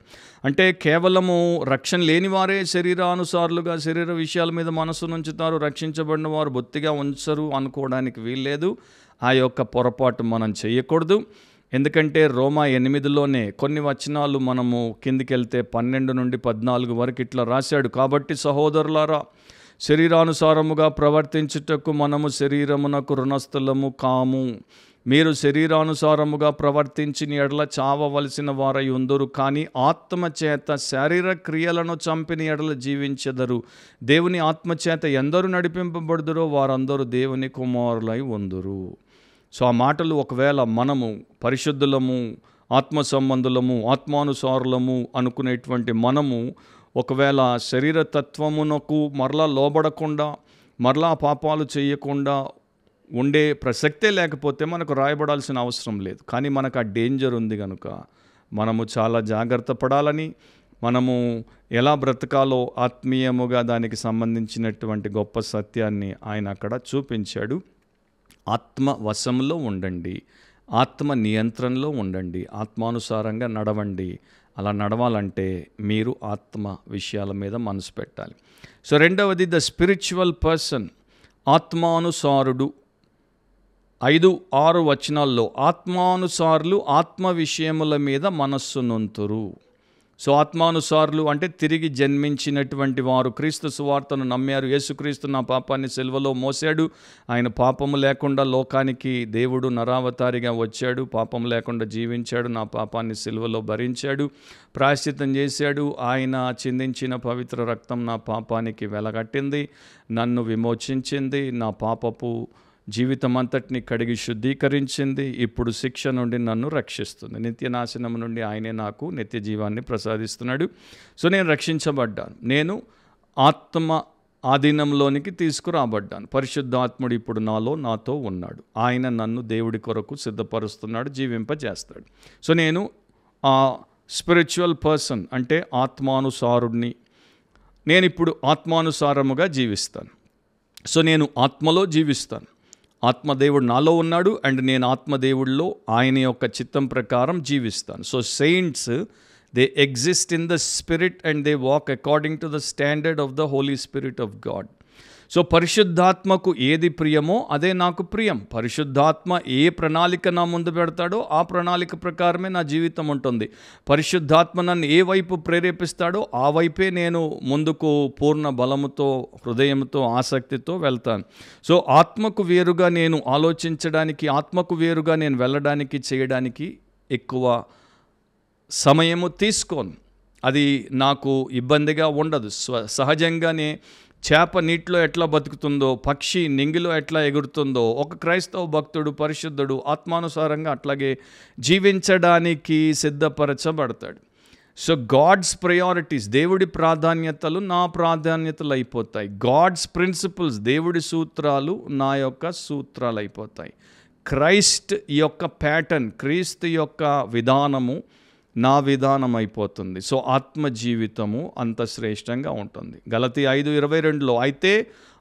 అంటే కేవలము రక్షణ లేని వారే శరీరానుసారులుగా శరీర విషయాల మీద మనసు ఉంచుతారు, రక్షించబడిన వారు బొత్తిగా ఉంచరు అనుకోవడానికి వీల్లేదు. ఆ యొక్క పొరపాటు మనం చేయకూడదు. ఎందుకంటే రోమా 8లోనే కొన్ని వచనాలు మనము కిందికెళ్తే 12 నుండి 14 వరకు ఇట్లా రాశాడు. కాబట్టి సహోదరులారా, శరీరానుసారముగా ప్రవర్తించుటకు మనము శరీరమునకు రుణస్థులము కాము. మీరు శరీరానుసారముగా ప్రవర్తించిన ఎడల చావవలసిన వారై ఉందరు, కానీ ఆత్మచేత శారీర క్రియలను చంపిన ఎడల జీవించెదరు. దేవుని ఆత్మచేత ఎందరు నడిపింపబడుదురో వారందరూ దేవుని కుమారులై ఉందురు. సో ఆ మాటలు ఒకవేళ మనము పరిశుద్ధులము, ఆత్మ సంబంధులము, ఆత్మానుసారులము అనుకునేటువంటి మనము ఒకవేళ శరీరతత్వమునకు మరలా లోబడకుండా, మరలా పాపాలు చేయకుండా ఉండే ప్రసక్తే లేకపోతే మనకు రాయబడాల్సిన అవసరం లేదు. కానీ మనకు ఆ డేంజర్ ఉంది కనుక మనము చాలా జాగ్రత్త పడాలని, మనము ఎలా బ్రతకాలో ఆత్మీయముగా దానికి సంబంధించినటువంటి గొప్ప సత్యాన్ని ఆయన అక్కడ చూపించాడు. ఆత్మ వశంలో ఉండండి, ఆత్మ నియంత్రణలో ఉండండి, ఆత్మానుసారంగా నడవండి. అలా నడవాలంటే మీరు ఆత్మ విషయాల మీద మనసు పెట్టాలి. సో రెండవది ద స్పిరిచువల్ పర్సన్, ఆత్మానుసారుడు. 5-6 వచనాల్లో ఆత్మానుసారులు ఆత్మ విషయముల మీద మనస్సు నొంతురు. సో ఆత్మానుసారులు అంటే తిరిగి జన్మించినటువంటి వారు, క్రీస్తు సువార్తను నమ్మారు. యేసుక్రీస్తు నా పాపాన్ని సిలువలో మోసాడు, ఆయన పాపము లేకుండా లోకానికి దేవుడు నరావతారిగా వచ్చాడు, పాపం లేకుండా జీవించాడు, నా పాపాన్ని సిలువలో భరించాడు, ప్రాయశ్చిత్తం చేశాడు. ఆయన చిందించిన పవిత్ర రక్తం నా పాపానికి వెలగట్టింది, నన్ను విమోచించింది, నా పాపపు జీవితం అంతటిని కడిగి శుద్ధీకరించింది. ఇప్పుడు శిక్ష నుండి నన్ను రక్షిస్తుంది. నిత్య నాశనం నుండి ఆయనే నాకు నిత్య జీవాన్ని ప్రసాదిస్తున్నాడు. సో నేను రక్షించబడ్డాను, నేను ఆత్మ ఆధీనంలోనికి తీసుకురాబడ్డాను. పరిశుద్ధాత్ముడు ఇప్పుడు నాతో ఉన్నాడు. ఆయన నన్ను దేవుడి కొరకు సిద్ధపరుస్తున్నాడు, జీవింపజేస్తాడు. సో నేను స్పిరిచువల్ పర్సన్ అంటే ఆత్మానుసారుడిని. నేను ఇప్పుడు ఆత్మానుసారముగా జీవిస్తాను. సో నేను ఆత్మలో జీవిస్తాను. ఆత్మదేవుడు నాలో ఉన్నాడు అండ్ నేను ఆత్మదేవుడిలో ఆయన యొక్క చిత్తం ప్రకారం జీవిస్తాను. So saints they exist in the spirit and they walk according to the standard of the Holy Spirit of God. So పరిశుద్ధాత్మకు ఏది ప్రియమో అదే నాకు ప్రియం. పరిశుద్ధాత్మ ఏ ప్రణాళిక నా ముందు పెడతాడో ఆ ప్రణాళిక ప్రకారమే నా జీవితం ఉంటుంది. పరిశుద్ధాత్మ నన్ను ఏ వైపు ప్రేరేపిస్తాడో ఆ వైపే నేను ముందుకు పూర్ణ బలముతో, హృదయంతో, ఆసక్తితో వెళ్తాను. సో ఆత్మకు వేరుగా నేను ఆలోచించడానికి, ఆత్మకు వేరుగా నేను వెళ్ళడానికి, చేయడానికి ఎక్కువ సమయము తీసుకోను. అది నాకు ఇబ్బందిగా ఉండదు. సహజంగానే చేప నీటిలో ఎట్లా బతుకుతుందో, పక్షి నింగిలో ఎట్లా ఎగురుతుందో, ఒక క్రైస్తవ భక్తుడు, పరిశుద్ధుడు ఆత్మానుసారంగా అట్లాగే జీవించడానికి సిద్ధపరచబడతాడు. సో గాడ్స్ ప్రయారిటీస్, దేవుడి ప్రాధాన్యతలు నా ప్రాధాన్యతలు అయిపోతాయి. గాడ్స్ ప్రిన్సిపల్స్, దేవుడి సూత్రాలు నా యొక్క సూత్రాలు అయిపోతాయి. క్రైస్ట్ యొక్క ప్యాటర్న్, క్రీస్తు యొక్క విధానము నా విధానం అయిపోతుంది. సో ఆత్మ జీవితము అంత శ్రేష్టంగా ఉంటుంది. గలతీ 5:22 అయితే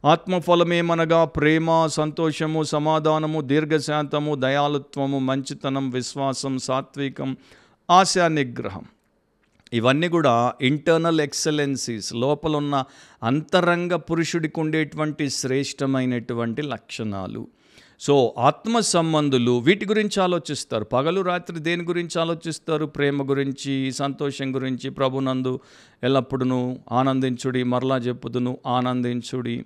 ఆత్మఫలమేమనగా ప్రేమ, సంతోషము, సమాధానము, దీర్ఘశాంతము, దయాళుత్వము, మంచితనం, విశ్వాసం, సాత్వికం, ఆశా నిగ్రహం. ఇవన్నీ కూడా ఇంటర్నల్ ఎక్సలెన్సీస్, లోపలున్న అంతరంగ పురుషుడికి ఉండేటువంటి శ్రేష్టమైనటువంటి లక్షణాలు. సో ఆత్మ సంబంధులు వీటి గురించి ఆలోచిస్తారు. పగలు రాత్రి దేని గురించి ఆలోచిస్తారు? ప్రేమ గురించి, సంతోషం గురించి. ప్రభునందు ఎల్లప్పుడూ ఆనందించుడి, మరలా చెప్పుదును ఆనందించుడి.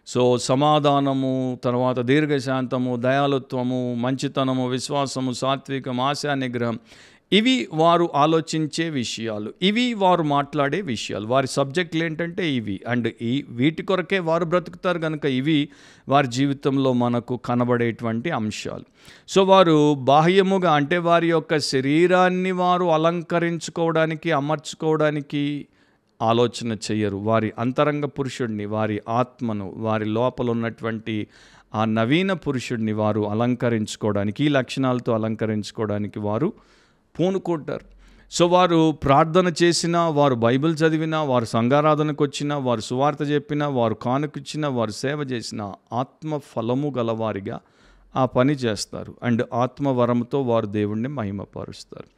సో సమాధానము, తర్వాత దీర్ఘశాంతము, దయాళుత్వము, మంచితనము, విశ్వాసము, సాత్వికం, ఆశా నిగ్రహం. ఇవి వారు ఆలోచించే విషయాలు, ఇవి వారు మాట్లాడే విషయాలు. వారి సబ్జెక్టులు ఏంటంటే ఇవి. అండ్ వీటి కొరకే వారు బ్రతుకుతారు కనుక ఇవి వారి జీవితంలో మనకు కనబడేటువంటి అంశాలు. సో వారు బాహ్యముగా అంటే వారి యొక్క శరీరాన్ని వారు అలంకరించుకోవడానికి, అమర్చుకోవడానికి ఆలోచన చెయ్యరు. వారి అంతరంగ పురుషుడిని, వారి ఆత్మను, వారి లోపల ఉన్నటువంటి ఆ నవీన పురుషుడిని వారు అలంకరించుకోవడానికి, ఈ లక్షణాలతో అలంకరించుకోవడానికి వారు పూనుకుంటారు. సో వారు ప్రార్థన చేసినా, వారు బైబిల్ చదివినా, వారు సంఘారాధనకు వచ్చినా, వారు సువార్త చెప్పినా, వారు కానుకిచ్చినా, వారు సేవ చేసినా ఆత్మ ఫలము గలవారిగా ఆ పని చేస్తారు. అండ్ ఆత్మవరంతో వారు దేవుణ్ణి మహిమపరుస్తారు.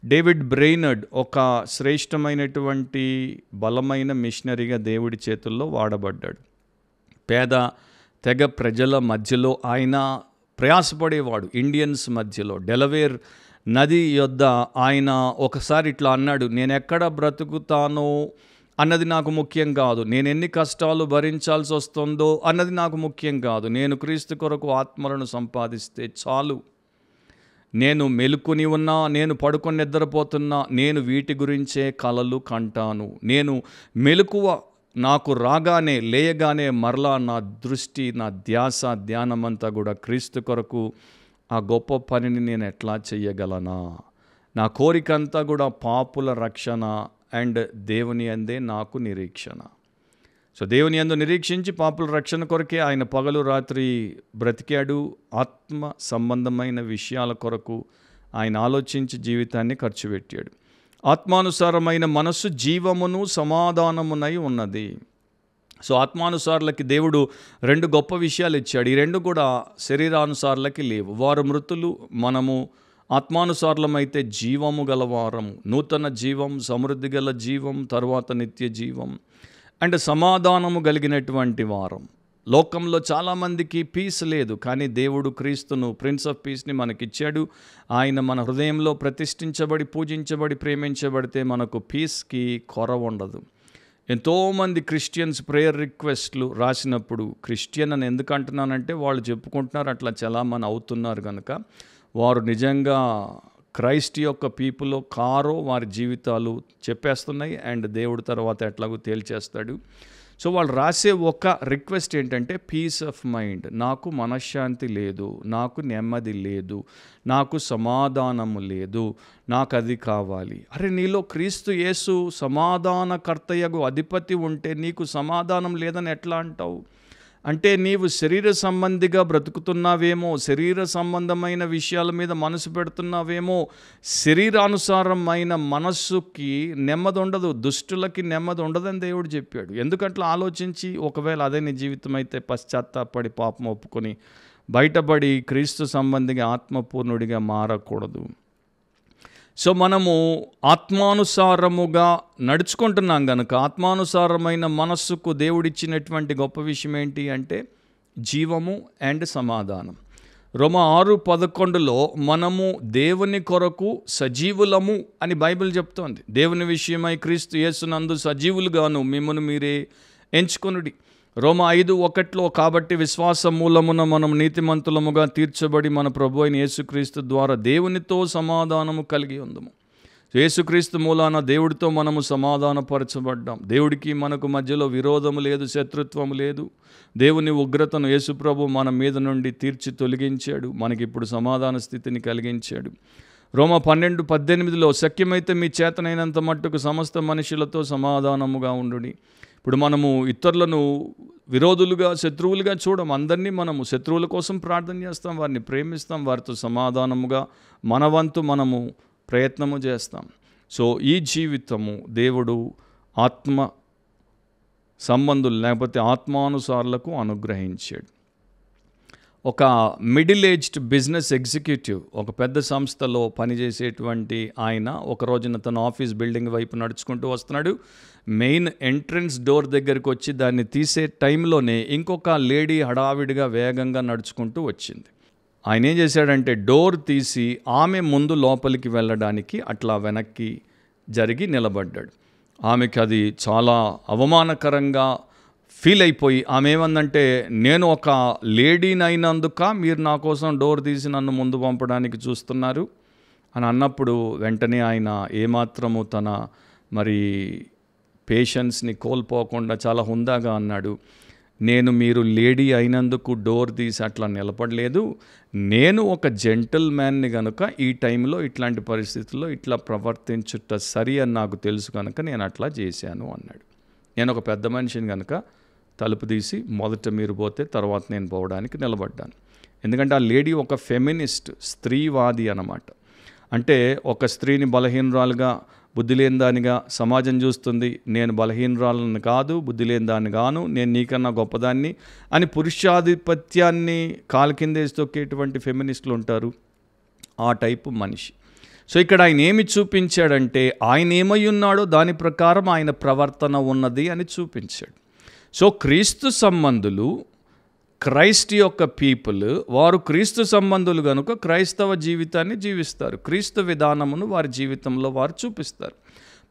డేవిడ్ బ్రెయినర్డ్ ఒక శ్రేష్టమైనటువంటి బలమైన మిషనరీగా దేవుడి చేతుల్లో వాడబడ్డాడు. పేద తెగ ప్రజల మధ్యలో ఆయన ప్రయాసపడేవాడు. ఇండియన్స్ మధ్యలో డెలవేర్ నది యొద్ద ఆయన ఒకసారి ఇట్లా అన్నాడు, నేను ఎక్కడ బ్రతుకుతానో అన్నది నాకు ముఖ్యం కాదు, నేను ఎన్ని కష్టాలు భరించాల్సి వస్తుందో అన్నది నాకు ముఖ్యం కాదు, నేను క్రీస్తు కొరకు ఆత్మలను సంపాదిస్తే చాలు. నేను మెలుకుని ఉన్నా, నేను పడుకొని నిద్రపోతున్నా, నేను వీటి గురించే కలలు కంటాను. నేను మెలకువ నాకు రాగానే, లేయగానే మరలా నా దృష్టి, నా ధ్యాస, ధ్యానమంతా కూడా క్రీస్తు కొరకు ఆ గొప్ప పనిని నేను ఎట్లా చెయ్యగలనా. నా కోరికంతా కూడా పాపుల రక్షణ అండ్ దేవుని అందే నాకు నిరీక్షణ. సో దేవుని యందు నిరీక్షించి పాపుల రక్షణ కొరకే ఆయన పగలు రాత్రి బ్రతికాడు. ఆత్మ సంబంధమైన విషయాల కొరకు ఆయన ఆలోచించి జీవితాన్ని ఖర్చు పెట్టాడు. ఆత్మానుసారమైన మనస్సు జీవమును సమాధానమునై ఉన్నది. సో ఆత్మానుసారులకి దేవుడు 2 గొప్ప విషయాలు ఇచ్చాడు. ఈ 2 కూడా శరీరానుసారులకి లేవు. వారు మృతులు, మనము ఆత్మానుసారులమైతే జీవము గలవారము, నూతన జీవం, సమృద్ధి గల జీవం, తర్వాత నిత్య జీవం అండ్ సమాధానము కలిగినటువంటి వారం. లోకంలో చాలామందికి పీస్ లేదు, కానీ దేవుడు క్రీస్తును ప్రిన్స్ ఆఫ్ పీస్ని మనకిచ్చాడు. ఆయన మన హృదయంలో ప్రతిష్ఠించబడి పూజించబడి ప్రేమించబడితే మనకు పీస్కి కొరవ ఉండదు. ఎంతోమంది క్రిస్టియన్స్ ప్రేయర్ రిక్వెస్ట్లు రాసినప్పుడు, క్రిస్టియన్ అని ఎందుకు అంటున్నానంటే వాళ్ళు చెప్పుకుంటున్నారు, అట్లా చలామణి అవుతున్నారు కనుక, వారు నిజంగా క్రైస్ట్ యొక్క పీపుల్ కారో వారి జీవితాలు చెప్పేస్తున్నాయి. అండ్ దేవుడు తర్వాత ఎట్లాగో తేల్చేస్తాడు. సో వాళ్ళు రాసే ఒక రిక్వెస్ట్ ఏంటంటే పీస్ ఆఫ్ మైండ్. నాకు మనశ్శాంతి లేదు, నాకు నెమ్మది లేదు, నాకు సమాధానము లేదు, నాకు అది కావాలి. అరే, నీలో క్రీస్తు యేసు సమాధానకర్తయగు అధిపతి ఉంటే నీకు సమాధానం లేదని ఎట్లా అంటావు? అంటే నీవు శరీర సంబంధిగా బ్రతుకుతున్నావేమో, శరీర సంబంధమైన విషయాల మీద మనసు పెడుతున్నావేమో. శరీరానుసారమైన మనస్సుకి నెమ్మది ఉండదు, దుష్టులకి నెమ్మది ఉండదని దేవుడు చెప్పాడు. ఎందుకట్లా ఆలోచించి, ఒకవేళ అదే నీ జీవితం అయితే పశ్చాత్తాపడి పాపం ఒప్పుకొని బయటపడి క్రీస్తు సంబంధిగా ఆత్మపూర్ణుడిగా మారకూడదు. సో మనము ఆత్మానుసారముగా నడుచుకుంటున్నాం కనుక, ఆత్మానుసారమైన మనస్సుకు దేవుడిచ్చినటువంటి గొప్ప విషయం ఏంటి అంటే జీవము అండ్ సమాధానం. రోమా 6:11 మనము దేవుని కొరకు సజీవులము అని బైబిల్ చెప్తోంది. దేవుని విషయమై క్రీస్తు యేసునందు సజీవులుగాను మిమ్మల్ని మీరే ఎంచుకొనుడి. రోమా 5:1 కాబట్టి విశ్వాస మూలమున మనం నీతిమంతులముగా తీర్చబడి మన ప్రభు అయిన యేసుక్రీస్తు ద్వారా దేవునితో సమాధానము కలిగి ఉందము. యేసుక్రీస్తు మూలాన దేవుడితో మనము సమాధానపరచబడ్డాం. దేవుడికి మనకు మధ్యలో విరోధము లేదు, శత్రుత్వము లేదు. దేవుని ఉగ్రతను యేసుప్రభు మన మీద నుండి తీర్చి తొలగించాడు, మనకిప్పుడు సమాధాన స్థితిని కలిగించాడు. రోమా 12:18 శక్యమైతే మీ చేతనైనంత మట్టుకు సమస్త మనుషులతో సమాధానముగా ఉండుడి. ఇప్పుడు మనము ఇతరులను విరోధులుగా, శత్రువులుగా చూడం. అందరినీ మనము శత్రువుల కోసం ప్రార్థన చేస్తాం, వారిని ప్రేమిస్తాం, వారితో సమాధానముగా మన వంతు మనము ప్రయత్నము చేస్తాం. సో ఈ జీవితము దేవుడు ఆత్మ సంబంధులు లేకపోతే ఆత్మానుసారులకు అనుగ్రహించాడు. ఒక మిడిల్ ఏజ్డ్ బిజినెస్ ఎగ్జిక్యూటివ్, ఒక పెద్ద సంస్థలో పనిచేసేటువంటి ఆయన ఒక రోజున తన ఆఫీస్ బిల్డింగ్ వైపు నడుచుకుంటూ వస్తున్నాడు. మెయిన్ ఎంట్రన్స్ డోర్ దగ్గరికి వచ్చి దాన్ని తీసే టైంలోనే ఇంకొక లేడీ హడావిడిగా వేగంగా నడుచుకుంటూ వచ్చింది. ఆయన ఏం చేశాడంటే డోర్ తీసి ఆమె ముందు లోపలికి వెళ్ళడానికి అట్లా వెనక్కి జరిగి నిలబడ్డాడు. ఆమెకి అది చాలా అవమానకరంగా ఫీల్ అయిపోయి ఆమె ఏమందంటే, నేను ఒక లేడీని అయినందుక మీరు నా కోసం డోర్ తీసి నన్ను ముందు పంపడానికి చూస్తున్నారు అని అన్నప్పుడు వెంటనే ఆయన ఏమాత్రము తన మరి పేషెన్స్ని కోల్పోకుండా చాలా హుందాగా అన్నాడు, నేను మీరు లేడీ అయినందుకు డోర్ తీసి అట్లా నిలబడలేదు, నేను ఒక జెంటిల్ మ్యాన్ని కనుక ఈ టైంలో ఇట్లాంటి పరిస్థితుల్లో ఇట్లా ప్రవర్తించుట సరి అని నాకు తెలుసు కనుక నేను అట్లా చేశాను అన్నాడు. నేను ఒక పెద్ద మనిషిని కనుక తలుపు తీసి మొదట మీరు పోతే తర్వాత నేను పోవడానికి నిలబడ్డాను. ఎందుకంటే ఆ లేడీ ఒక ఫెమినిస్ట్, స్త్రీవాది అన్నమాట. అంటే ఒక స్త్రీని బలహీనరాలుగా, బుద్ధి లేని దానిగా సమాజం చూస్తుంది. నేను బలహీనరాలను కాదు, బుద్ధి లేని దాన్ని గాను, నేను నీకన్నా గొప్పదాన్ని అని పురుషాధిపత్యాన్ని కాలు కిందేసి తొక్కేటువంటి ఫెమినిస్టులు ఉంటారు. ఆ టైపు మనిషి. సో ఇక్కడ ఆయన ఏమి చూపించాడంటే, ఆయన ఏమై ఉన్నాడో దాని ప్రకారం ఆయన ప్రవర్తన ఉన్నది అని చూపించాడు. సో క్రీస్తు సంబంధులు, క్రైస్ట్ యొక్క పీపుల్, వారు క్రీస్తు సంబంధులు కనుక క్రైస్తవ జీవితాన్ని జీవిస్తారు. క్రీస్తు విధానమును వారి జీవితంలో వారు చూపిస్తారు.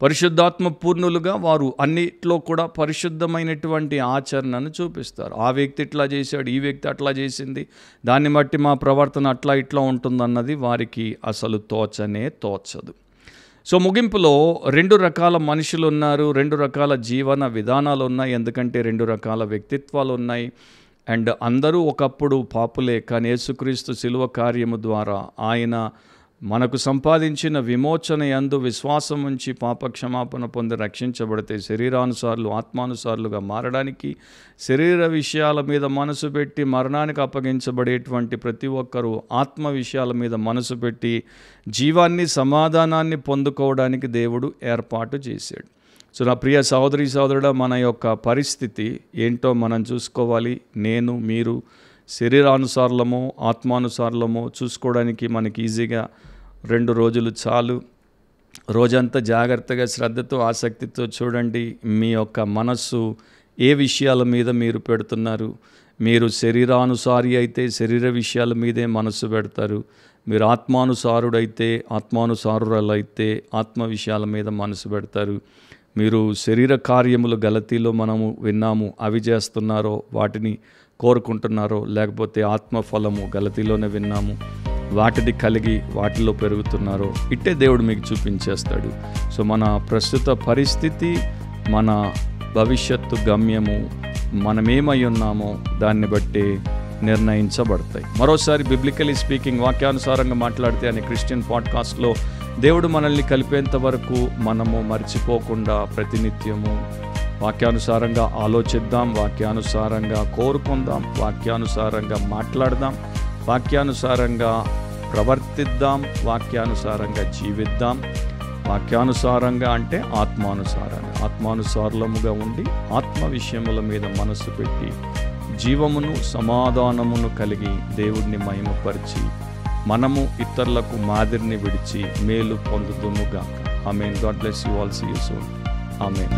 పరిశుద్ధాత్మ పూర్ణులుగా వారు అన్నిట్లో కూడా పరిశుద్ధమైనటువంటి ఆచరణను చూపిస్తారు. ఆ వ్యక్తి ఇట్లా చేశాడు, ఈ వ్యక్తి అట్లా చేసింది, దాన్ని బట్టి మా ప్రవర్తన అట్లా ఇట్లా ఉంటుందన్నది వారికి అసలు తోచదు. సో ముగింపులో 2 రకాల మనుషులు ఉన్నారు, 2 రకాల జీవన విధానాలు ఉన్నాయి. ఎందుకంటే 2 రకాల వ్యక్తిత్వాలు ఉన్నాయి. అండ్ అందరూ ఒకప్పుడు పాపులే, కానీ యేసుక్రీస్తు శిలువ కార్యము ద్వారా ఆయన మనకు సంపాదించిన విమోచన యందు విశ్వాసం ఉంచి పాపక్షమాపణ పొంది రక్షించబడితే శరీరానుసారులు ఆత్మానుసారులుగా మారడానికి, శరీర విషయాల మీద మనసు పెట్టి మరణానికి అప్పగించబడేటువంటి ప్రతి ఒక్కరూ ఆత్మ విషయాల మీద మనసు పెట్టి జీవాన్ని, సమాధానాన్ని పొందుకోవడానికి దేవుడు ఏర్పాటు చేశాడు. సో నా ప్రియ సహోదరి సహోదరుడా, మన యొక్క పరిస్థితి ఏంటో మనం చూసుకోవాలి. నేను మీరు శరీరానుసారులమో ఆత్మానుసారులమో చూసుకోవడానికి మనకి ఈజీగా 2 రోజులు చాలు. రోజంతా జాగ్రత్తగా శ్రద్ధతో ఆసక్తితో చూడండి. మీ యొక్క మనస్సు ఏ విషయాల మీద మీరు పెడుతున్నారు? మీరు శరీరానుసారి అయితే శరీర విషయాల మీదే మనసు పెడతారు. మీరు ఆత్మానుసారులైతే ఆత్మ విషయాల మీద మనసు పెడతారు. మీరు శరీర కార్యములు గలతీలో మనము విన్నాము, అవి చేస్తున్నారో వాటిని కోరుకుంటున్నారో, లేకపోతే ఆత్మఫలము గలతీలోనే విన్నాము, వాటిని కలిగి వాటిలో పెరుగుతున్నారో, ఇట్టే దేవుడు మీకు చూపించేస్తాడు. సో మన ప్రస్తుత పరిస్థితి, మన భవిష్యత్తు గమ్యము, మనమేమై ఉన్నామో దాన్ని బట్టి నిర్ణయించబడతాయి. మరోసారి బిబ్లికలీ స్పీకింగ్, వాక్యానుసారంగా మాట్లాడితే అనే క్రిస్టియన్ పాడ్కాస్ట్లో దేవుడు మనల్ని కలిపేంత వరకు మనము మర్చిపోకుండా ప్రతినిత్యము వాక్యానుసారంగా ఆలోచిద్దాం, వాక్యానుసారంగా కోరుకుందాం, వాక్యానుసారంగా మాట్లాడదాం, వాక్యానుసారంగా ప్రవర్తిద్దాం, వాక్యానుసారంగా జీవిద్దాం. వాక్యానుసారంగా అంటే ఆత్మానుసారులముగా ఉండి ఆత్మ విషయముల మీద మనస్సు పెట్టి జీవమును సమాధానమును కలిగి దేవుడిని మహిమపరిచి మనము ఇతరులకు మాదిరిని విడిచి మేలు పొందుదుముగాక. ఆమేన్. God bless you all. See you soon. Amen.